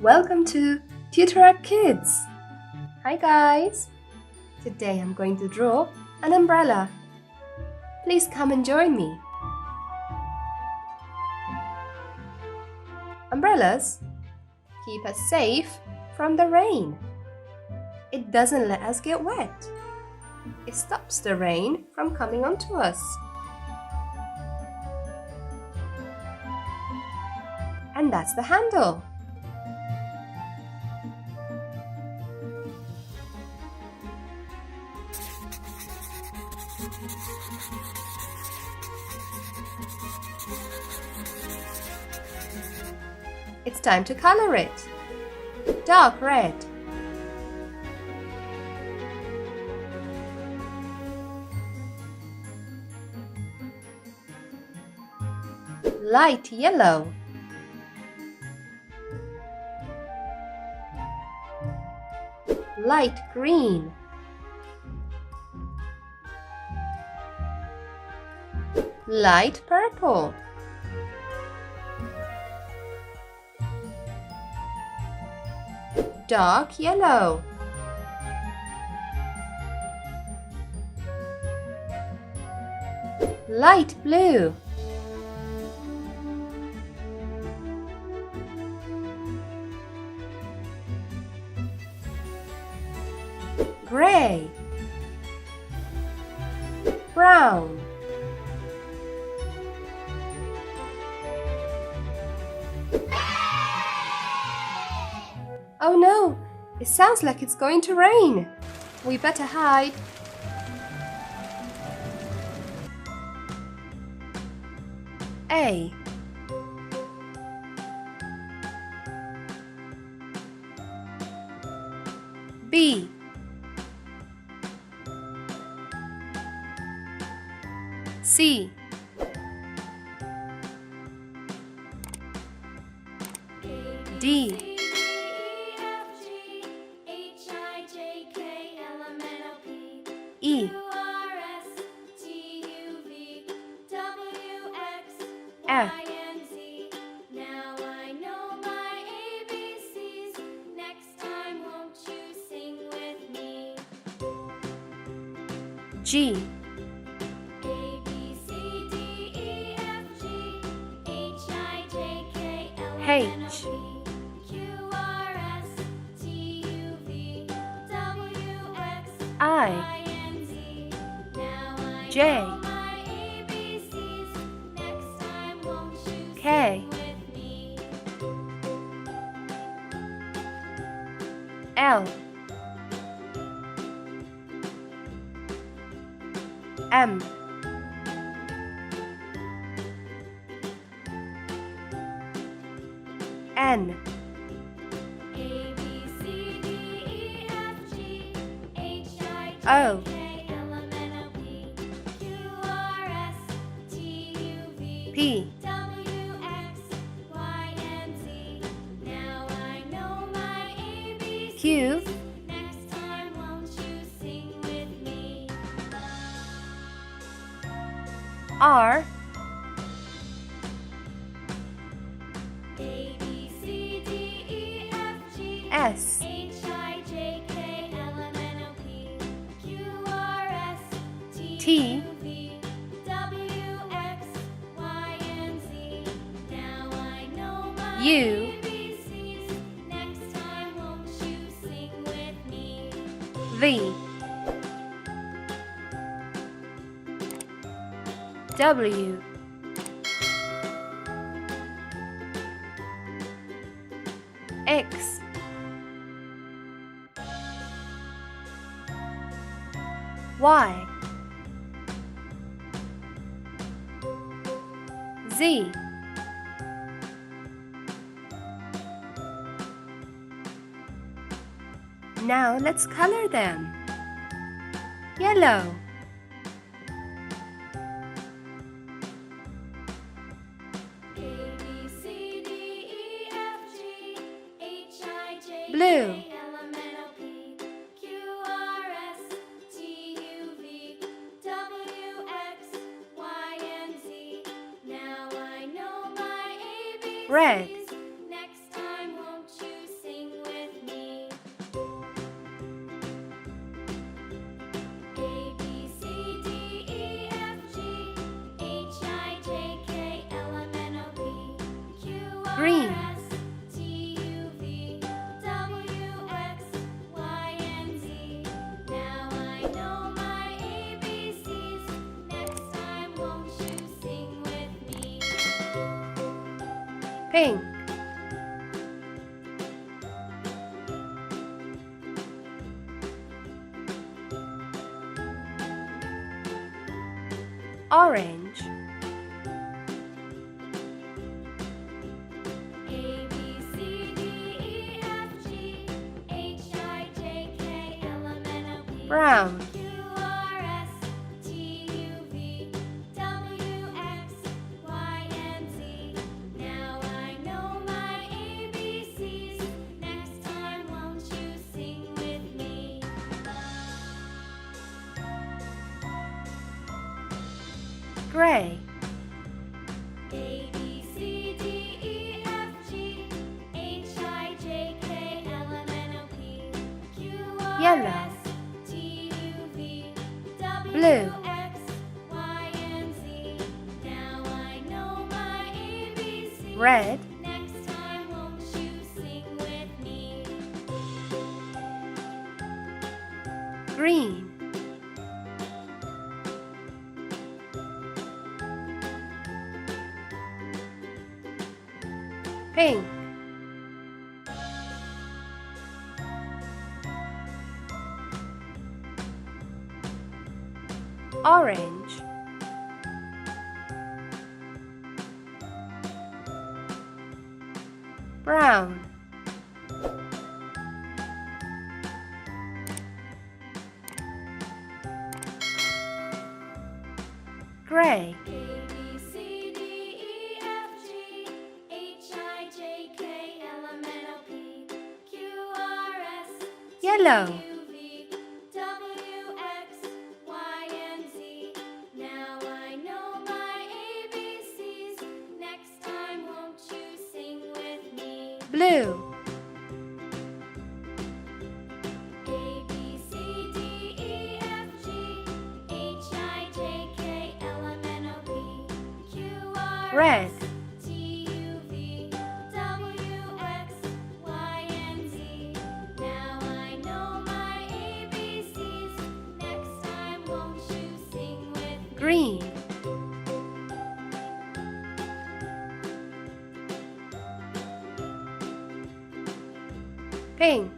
Welcome to Tutorak Kids! Hi guys! Today I'm going to draw an umbrella. Please come and join me. Umbrellas keep us safe from the rain. It doesn't let us get wet. It stops the rain from coming onto us. And that's the handle. It's time to color it. Dark red. Light yellow. Light green. Light purple. Dark yellow. Light blue. Gray. Brown. Oh no, it sounds like it's going to rain. We better hide. A. B. C. D. E. F. Now I know my ABCs. Next time, won't you sing with me? G. A, B, C, D, E, F, G, H, I, J, K, L, M, N, O, H. P, Q, R, S, T, U, V, W, X, I. Y, and Z. Now I J. know my ABCs. Next time, won't you K. sing with me? L. M. N. A, B, C, D, E, F, G, H, I, J, O. K, L, M, N, O, P, Q, R, S, T, U, V, P. W, X, Y, and Z. Now I know my ABCs. Q. Next time, won't you sing with me? R. A, B, C, D, E, F, G, S. H, I, J, K, L, M, N, O, P, Q, R, S, T, T. U, V, W, X, Y, and Z. Now I know my U. ABCs. Next time, won't you sing with me? V. W. X. Y. Z. Now let's color them. Yellow. A, B, C, D, E, F, G, H, I, J, Blue. K, L, M, N, O, P, Q, R, S, T, U, V, W, X, Y, and Z. Now I know my ABCs. Red. Next time, won't you pink, orange, A B C D E F G H I J K L M N O P brown, Q R S T U V W X Y and Z. Now I know my ABCs. Next time, won't you sing with me? gray, A B C D E F G H I J K L M N O P Q R Yellow. S T U V W Blue. X Y and Z. Now I know my ABCs. red, Next time, won't you sing with me? green, pink, orange, brown, gray, A B C D E F G H I J K L M N O P Q R S yellow, U V W X Y and Z. Now I know my ABCs. Next time, won't you sing with me? blue, A B C D E F G H I J K L M N O P Q R red, S T U V W X Y and Z. Now I know my ABCs. Next time, won't you sing with me? green, pink,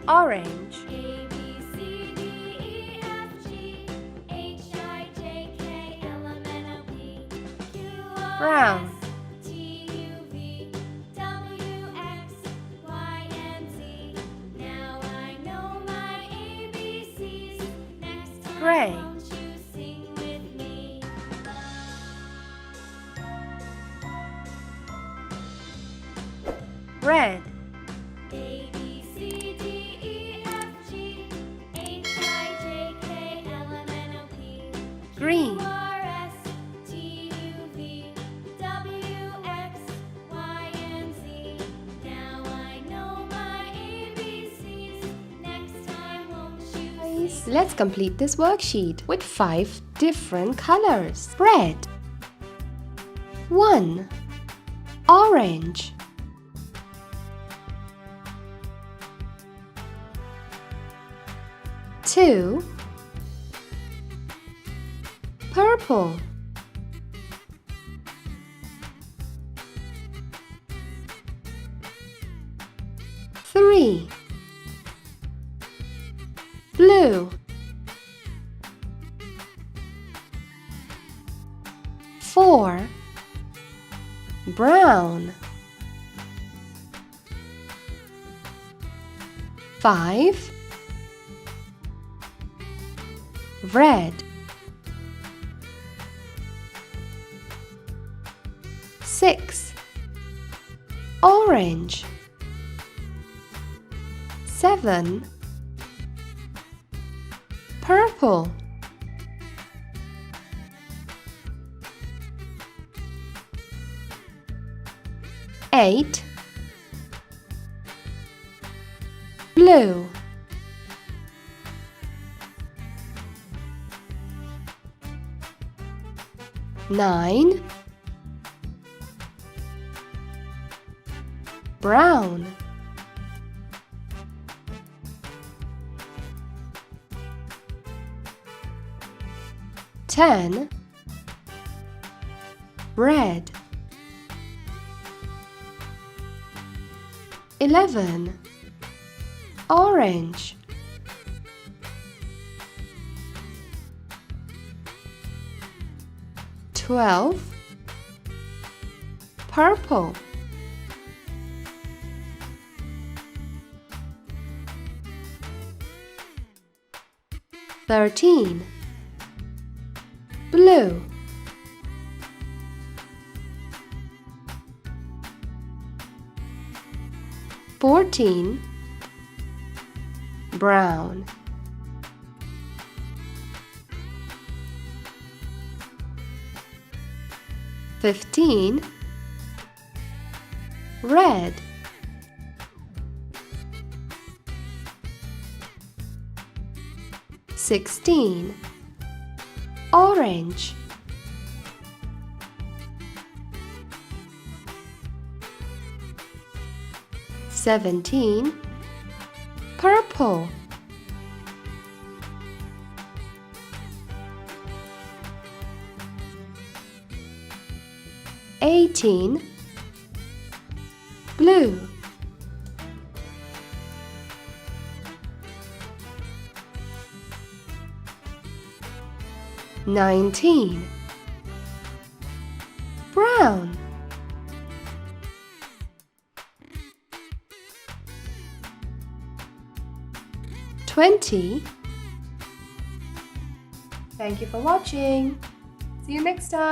orange, A B C D E F G H I J K L M N O P Q R brown, S T U V W X Y and Z. Now I know my ABCs. Next time, Gray. won't you sing with me? red, A B C D E F G H I J K L M N O P green, Q R S T U V W X Y and Z. Now I know my ABCs. Next time, won't you Guys, let's complete this worksheet with 5 different colors. Red, 1, orange, 2, purple, 3, blue, 4, brown, 5, red, 6, orange, 7, purple, 8, blue, 9, brown, 10, 10. Red. 11. Orange. 12. Purple. 13. Blue. 14. Brown. 15. Red. 16. Orange. 17. Purple. 18. Blue. 19. Brown. 20. Thank you for watching. See you next time.